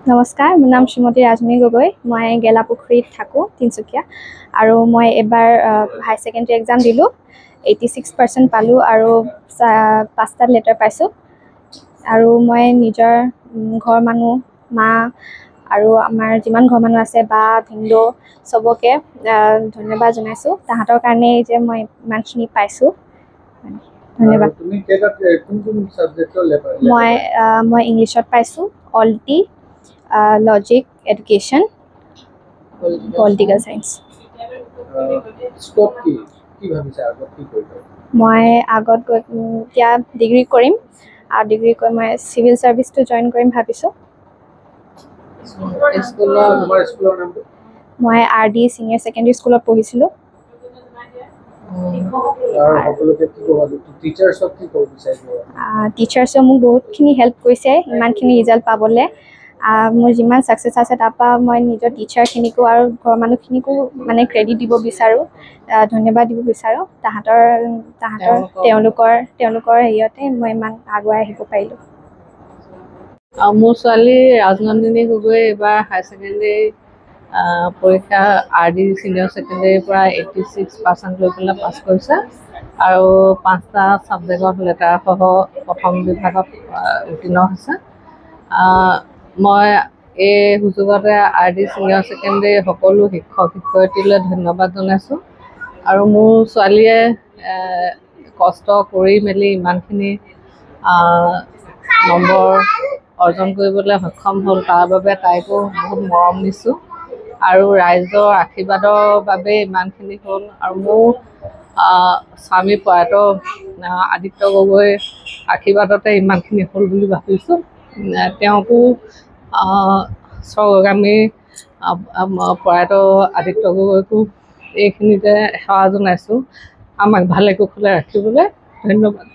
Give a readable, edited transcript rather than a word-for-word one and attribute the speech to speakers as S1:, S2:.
S1: নমস্কাৰ, মোৰ নাম শ্ৰীমতী ৰাজনী গগৈ। মই গেলাপুখুৰীত থাকোঁ, তিনিচুকীয়া। আৰু মই এবাৰ হাই ছেকেণ্ডেৰী এক্সাম দিলোঁ, 86% পালোঁ আৰু 5টা লেটাৰ পাইছোঁ। আৰু মই নিজৰ ঘৰ মানুহ, মা আৰু আমাৰ যিমান ঘৰ মানুহ আছে, বা ভিনদেউ চবকে ধন্যবাদ জনাইছোঁ। তাহাঁতৰ কাৰণেই যে মই ইমানখিনি পাইছোঁ। ধন্যবাদ। মই ইংলিছত পাইছোঁ, অলটি, লজিক, এডুকেশ্যন, পলিটিকেল চায়েন্স। মই আগত গৈ এতিয়া ডিগ্ৰী কৰিম, আৰু ডিগ্ৰী কৰি মই চিভিল ছাৰ্ভিচটো জইন কৰিম ভাবিছোঁ। মই RD ছিনিয়ৰ ছেকেণ্ডেৰী স্কুলত পঢ়িছিলোঁ। টিচাৰ্ছে মোক বহুতখিনি হেল্প কৰিছে ইমানখিনি ৰিজাল্ট পাবলৈ। মোৰ যিমান ছাকচেছ আছে তাৰপৰা মই নিজৰ টিচাৰখিনিকো আৰু ঘৰৰ মানুহখিনিকো মানে ক্ৰেডিট দিব বিচাৰোঁ, ধন্যবাদ দিব বিচাৰোঁ। তেওঁলোকৰ হেৰিয়তে মই ইমান আগুৱাই আহিব পাৰিলোঁ।
S2: মোৰ ছোৱালী ৰাজনন্দিনী গগৈ এইবাৰ হাই ছেকেণ্ডেৰী পৰীক্ষা RD ছিনিয়ৰ ছেকেণ্ডেৰীৰ পৰা 86% লৈ পেলাই পাছ কৰিছে, আৰু 5টা ছাবজেক্টত লেটাৰসহ প্ৰথম বিভাগত উত্তীৰ্ণ হৈছে। মই এই সুযোগতে RD ছিনিয়ৰ ছেকেণ্ডেৰী সকলো শিক্ষক শিক্ষয়িত্ৰীলৈ ধন্যবাদ জনাইছোঁ। আৰু মোৰ ছোৱালীয়ে কষ্ট কৰি মেলি ইমানখিনি নম্বৰ অৰ্জন কৰিবলৈ সক্ষম হ'ল, তাৰ বাবে তাইকো বহুত মৰম দিছোঁ। আৰু ৰাইজৰ আশীৰ্বাদৰ বাবে ইমানখিনি হ'ল। আৰু মোৰ স্বামী প্ৰয়াত আদিত্য গগৈ আশীৰ্বাদতে ইমানখিনি হ'ল বুলি ভাবিছোঁ। তেওঁকো স্বগামী প্ৰয়াত আদিত্য গগৈকো এইখিনিতে সেৱা জনাইছোঁ, আমাক ভালে কুশলে ৰাখিবলৈ। ধন্যবাদ।